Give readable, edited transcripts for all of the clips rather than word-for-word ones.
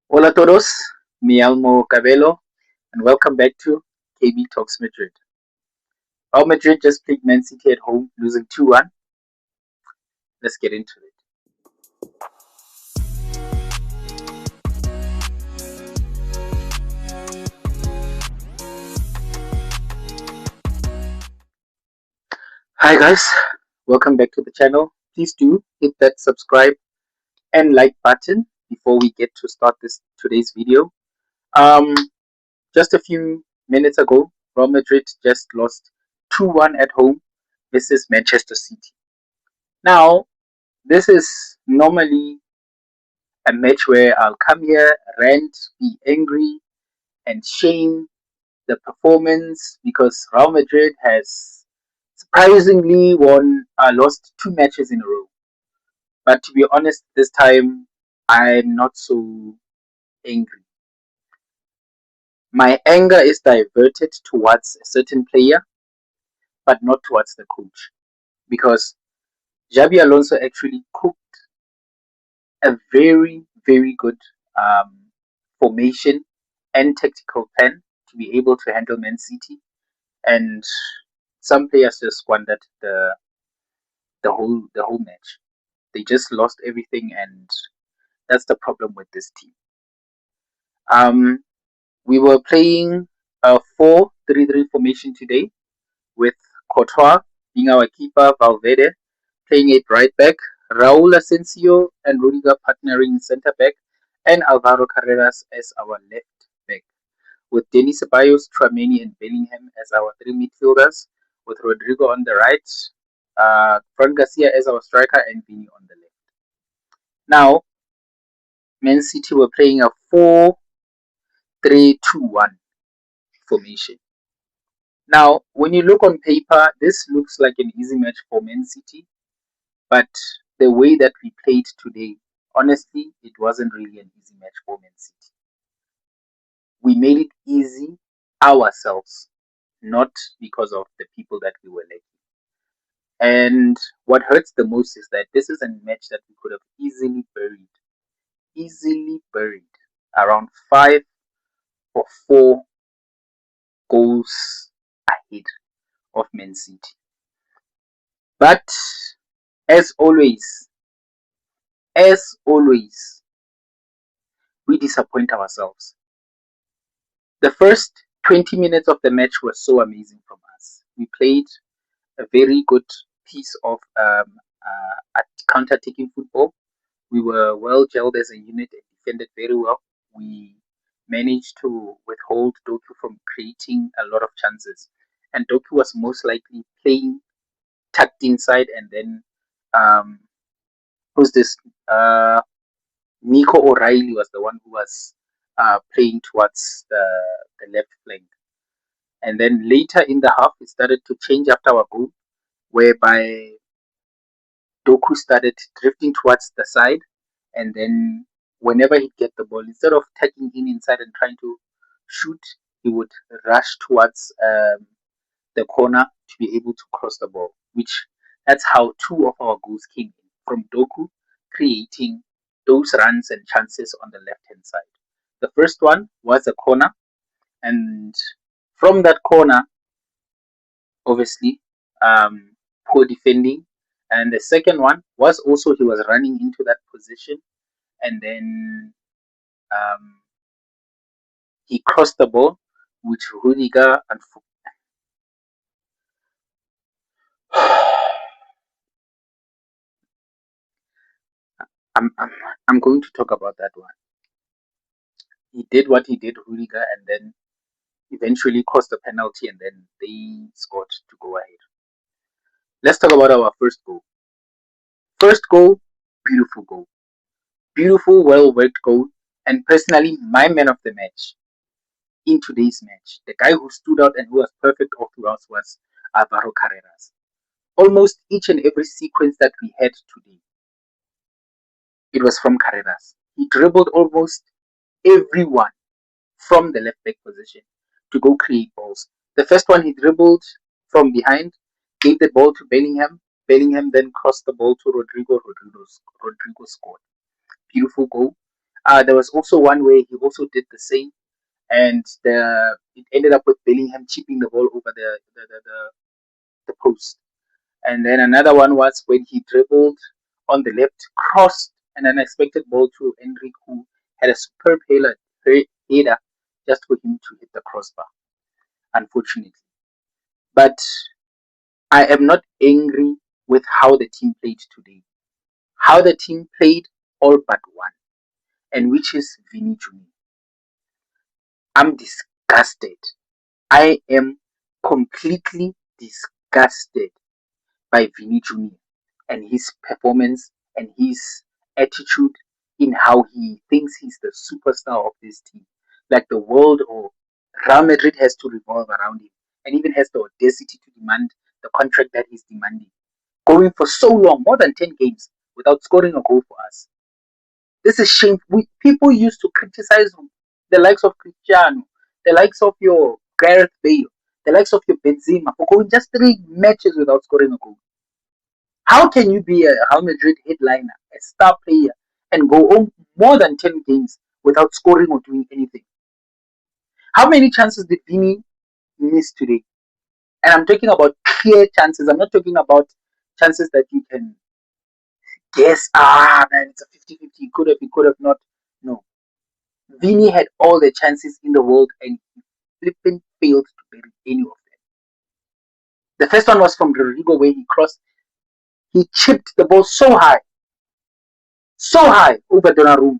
Hola a todos, mi llamo Cabello, and welcome back to KB Talks Madrid. Real Madrid just played Man City at home, losing 2-1. Let's get into it. Hi guys, welcome back to the channel. Please do hit that subscribe and like button before we get to start today's video. Um, just a few minutes ago, Real Madrid just lost 2-1 at home versus Manchester City. Now, this is normally a match where I'll come here, rant, be angry, and shame the performance because Real Madrid has surprisingly lost two matches in a row. But to be honest, this time I'm not so angry. My anger is diverted towards a certain player, but not towards the coach, because Xabi Alonso actually cooked a very, very good formation and tactical plan to be able to handle Man City, and some players just squandered the whole match. They just lost everything, and that's the problem with this team. Um, we were playing a 4-3-3 formation today with Courtois being our keeper, Valverde playing it right back, Raul Asensio and Rudiger partnering in centre back, and Alvaro Carreras as our left back, with Denis Ceballos, Tchouameni, and Bellingham as our three midfielders, with Rodrigo on the right, Fran Garcia as our striker, and Vini on the left. Now, Man City were playing a 4-3-2-1 formation. Now, when you look on paper, this looks like an easy match for Man City, but the way that we played today, honestly, it wasn't really an easy match for Man City. We made it easy ourselves, not because of the people that we were lacking. And what hurts the most is that this is a match that we could have easily buried around 5 or 4 goals ahead of Man City. But as always, we disappoint ourselves. The first 20 minutes of the match was so amazing from us. We played a very good piece of counter-attacking football. We were well gelled as a unit and defended very well. We managed to withhold Doku from creating a lot of chances. And Doku was most likely playing tucked inside, and then who's this? Nico O'Reilly was the one who was playing towards the left flank. And then later in the half, it started to change after our goal, whereby Doku started drifting towards the side, and then whenever he'd get the ball, instead of tagging in inside and trying to shoot, he would rush towards the corner to be able to cross the ball. That's how two of our goals came in, from Doku creating those runs and chances on the left hand side. The first one was a corner, and from that corner, obviously, poor defending. And the second one was also he was running into that position, and then he crossed the ball, which Rudiger and I'm going to talk about that one. He did what he did, Rudiger, and then eventually caused the penalty, and then they scored to go ahead. Let's talk about our first goal. First goal, beautiful goal. Beautiful, well worked goal. And personally, my man of the match in today's match, the guy who stood out and who was perfect all throughout, was Alvaro Carreras. Almost each and every sequence that we had today, it was from Carreras. He dribbled almost everyone from the left back position to go create balls. The first one he dribbled from behind, gave the ball to Bellingham. Bellingham then crossed the ball to Rodrigo. Rodrigo scored. Beautiful goal. There was also one where he also did the same, and it ended up with Bellingham chipping the ball over the post. And then another one was when he dribbled on the left, crossed an unexpected ball to Enrique, who had a superb header just for him to hit the crossbar, unfortunately. But I am not angry with how the team played today. How the team played all but one, and which is Vini Jr. I'm disgusted. I am completely disgusted by Vini Jr. and his performance and his attitude in how he thinks he's the superstar of this team. Like the world or Real Madrid has to revolve around him and even has the audacity to demand the contract that he's demanding. Going for so long, more than 10 games, without scoring a goal for us. This is shameful. People used to criticize the likes of Cristiano, the likes of your Gareth Bale, the likes of your Benzema for going just 3 matches without scoring a goal. How can you be a Real Madrid headliner, a star player, and go on more than 10 games without scoring or doing anything? How many chances did Vini miss today? And I'm talking about clear chances. I'm not talking about chances that you can guess, man, it's a 50-50. He could have not. No. Vini had all the chances in the world and he flipping failed to bury any of them. The first one was from Rodrigo where he crossed. He chipped the ball so high over Donnarumma.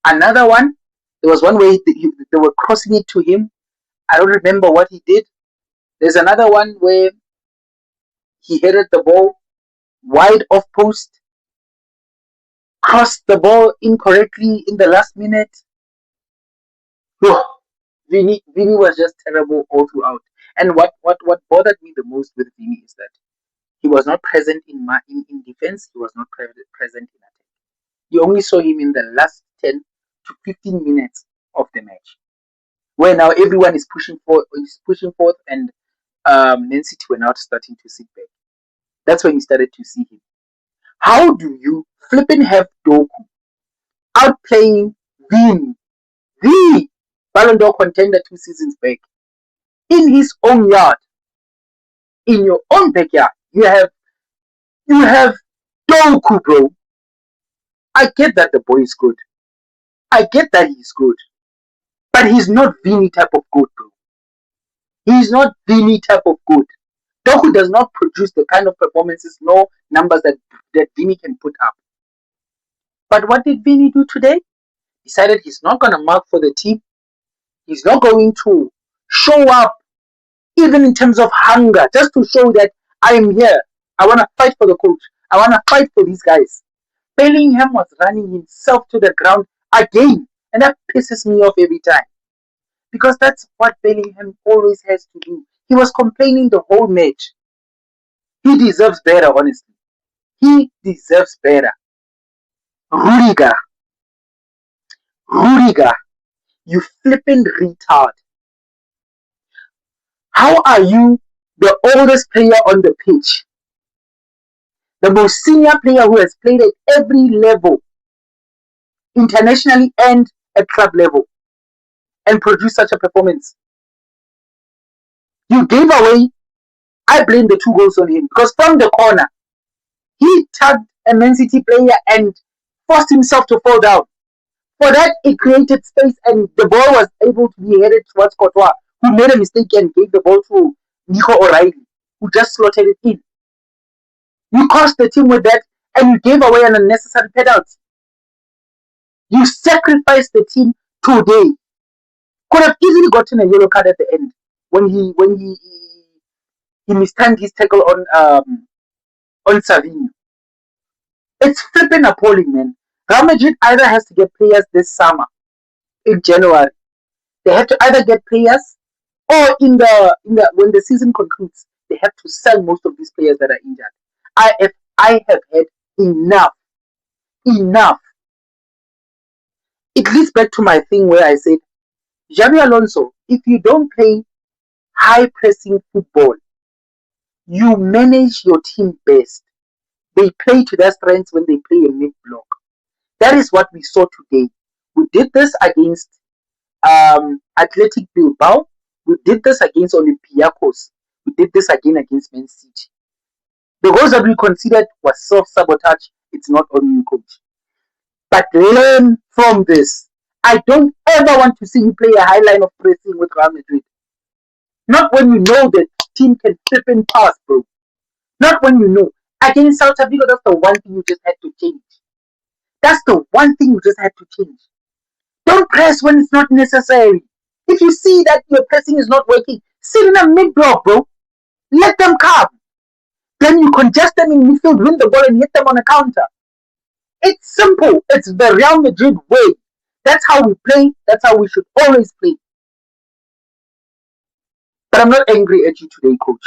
Another one, there was one where they were crossing it to him. I don't remember what he did. There's another one where he headed the ball wide off post, crossed the ball incorrectly in the last minute. Vini was just terrible all throughout. And what bothered me the most with Vini is that he was not present in defense. He was not present in attack. You only saw him in the last 10 to 15 minutes of the match, where now everyone is pushing forth, and Man City were now starting to sit back. That's when you started to see him. How do you flipping have Doku outplaying the Ballon d'Or contender 2 seasons back in his own yard, in your own backyard? You have Doku, bro. I get that the boy is good. I get that he's good. But he's not Vini type of good, bro. He's not Vini type of good. Doku does not produce the kind of performances, no numbers that Vini can put up. But what did Vini do today? Decided he's not going to mark for the team. He's not going to show up, even in terms of hunger, just to show that I am here. I want to fight for the coach. I want to fight for these guys. Bellingham was running himself to the ground again, and that pisses me off every time. Because that's what Bellingham always has to do. He was complaining the whole match. He deserves better, honestly. He deserves better. Rudiger, you flipping retard. How are you the oldest player on the pitch? The most senior player who has played at every level, internationally and at club level, and produced such a performance. You gave away, I blame the 2 goals on him, because from the corner, he tagged a Man City player and forced himself to fall down. For that, it created space and the ball was able to be headed towards Courtois, who made a mistake and gave the ball to Nico O'Reilly, who just slotted it in. You cost the team with that and you gave away an unnecessary penalty. You sacrificed the team today. Could have easily gotten a yellow card at the end when he mistimed his tackle on Savinho. It's flipping appalling, man. Real Madrid either has to get players this summer, in January. They have to either get players, or in the when the season concludes, they have to sell most of these players that are injured. I have had enough. It leads back to my thing where I said, Xabi Alonso, if you don't play high pressing football, you manage your team best. They play to their strengths when they play a mid block. That is what we saw today. We did this against Athletic Bilbao. We did this against Olympiacos. We did this again against Man City. The goals that we considered was self-sabotage. It's not on you, coach. But learn from this. I don't ever want to see you play a high line of pressing with Real Madrid. Not when you know the team can flip in pass, bro. Not when you know. Against Celta Vigo, that's the one thing you just had to change. That's the one thing you just had to change. Don't press when it's not necessary. If you see that your pressing is not working, sit in a mid block, bro. Let them come. Then you congest them in midfield, win the ball, and hit them on a counter. It's simple. It's the Real Madrid way. That's how we play. That's how we should always play. But I'm not angry at you today, coach,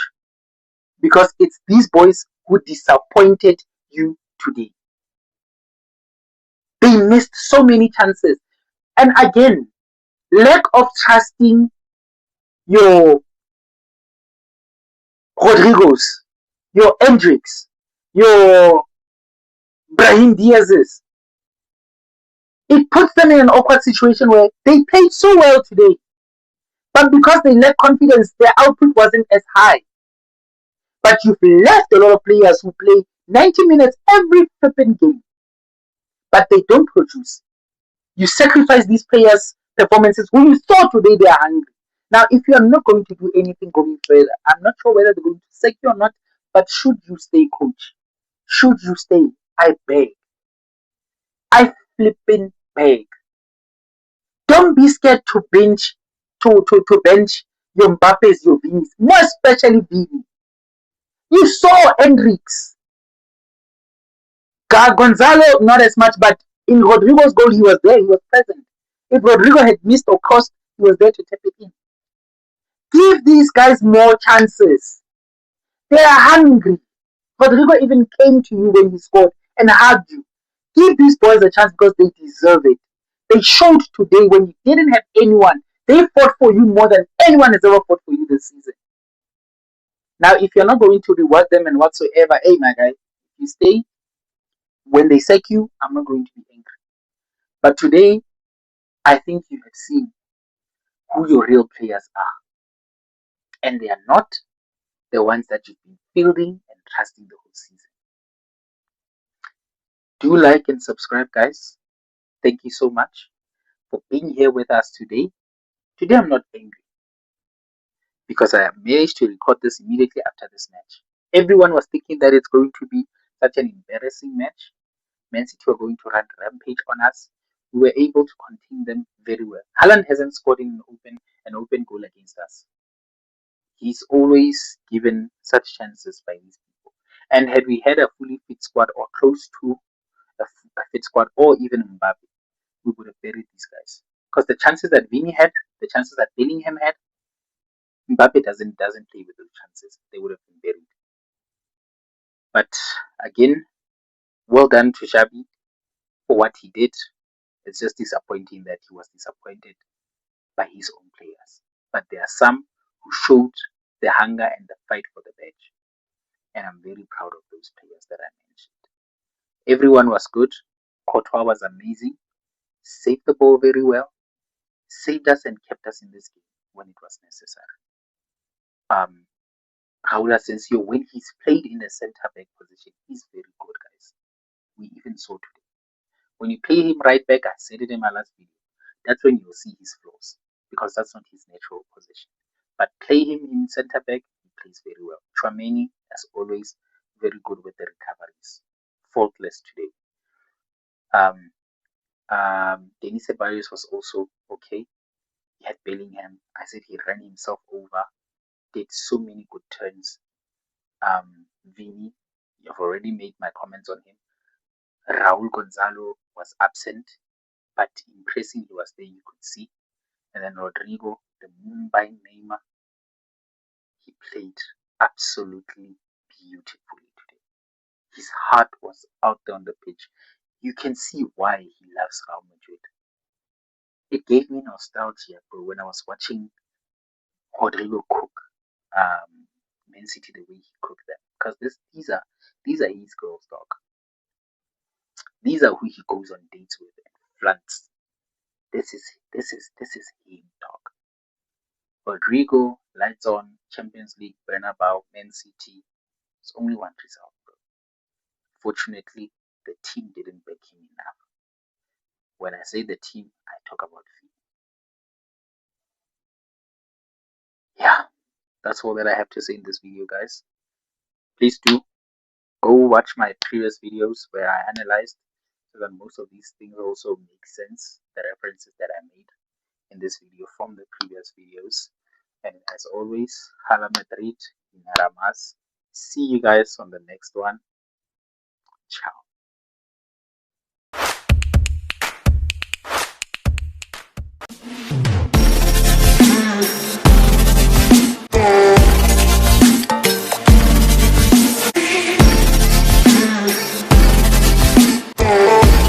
because it's these boys who disappointed you today. They missed so many chances. And again, lack of trusting your Rodrigos, your Hendricks, your Brahim Diaz's. It puts them in an awkward situation where they played so well today, but because they lack confidence, their output wasn't as high. But you've left a lot of players who play 90 minutes every flipping game, but they don't produce. You sacrifice these players' performances when you saw today they are hungry. Now, if you are not going to do anything going further, I'm not sure whether they're going to sack you or not, but should you stay, coach? Should you stay? I beg. I flipping beg. Don't be scared to bench to bench your Mbappe's, your Vinis, more especially Vini. You saw Hendricks. Gonzalo, not as much, but in Rodrigo's goal, he was there, he was present. If Rodrigo had missed or crossed, he was there to tap it in. Give these guys more chances. They are hungry. Rodrigo even came to you when he scored and hugged you. Give these boys a chance because they deserve it. They showed today when you didn't have anyone. They fought for you more than anyone has ever fought for you this season. Now, if you're not going to reward them and whatsoever, hey, my guy, if you stay, when they sack you, I'm not going to be angry. But today, I think you have seen who your real players are. And they are not the ones that you've been building and trusting the whole season. Do like and subscribe, guys. Thank you so much for being here with us today. Today, I'm not angry because I managed to record this immediately after this match. Everyone was thinking that it's going to be such an embarrassing match. Man City were going to run rampage on us. We were able to contain them very well. Haaland hasn't scored in an open goal against us. He's always given such chances by these people. And had we had a fully fit squad or close to a fit squad or even Mbappe, we would have buried these guys. Because the chances that Vini had, the chances that Bellingham had, Mbappe doesn't play with those chances. They would have been buried. But again, well done to Xabi for what he did. It's just disappointing that he was disappointed by his own players. But there are some who showed the hunger and the fight for the badge. And I'm very proud of those players that I mentioned. Everyone was good. Courtois was amazing. Saved the ball very well. Saved us and kept us in this game when it was necessary. Raul Asensio, when he's played in the centre back position, he's very good, guys. We even saw today. When you play him right back, I said it in my last video, that's when you'll see his flaws because that's not his natural position. But play him in centre back, he plays very well. Tchouameni, as always, very good with the recoveries. Faultless today. Denis Ceballos was also okay. He had Bellingham. I said he ran himself over. Did so many good turns. Vini, you've already made my comments on him. Raul Gonzalo was absent, but in pressing he was there, you could see. And then Rodrigo, the Mumbai Neymar, he played absolutely beautifully today. His heart was out there on the pitch. You can see why he loves Real Madrid. It gave me nostalgia, bro, when I was watching Rodrigo cook Man City the way he cooked them. Because these are his girls, dog. These are who he goes on dates with and flunts. This is him, dog. Rodrigo, lights on, Champions League, Bernabeu, Man City. It's only one result, bro. Fortunately, the team didn't back him enough. When I say the team, I talk about FIFA. Yeah, that's all that I have to say in this video, guys. Please do go watch my previous videos where I analyzed so that most of these things also make sense, the references that I made in this video from the previous videos. And as always, Hala Madrid, Inaramas. See you guys on the next one. Ciao.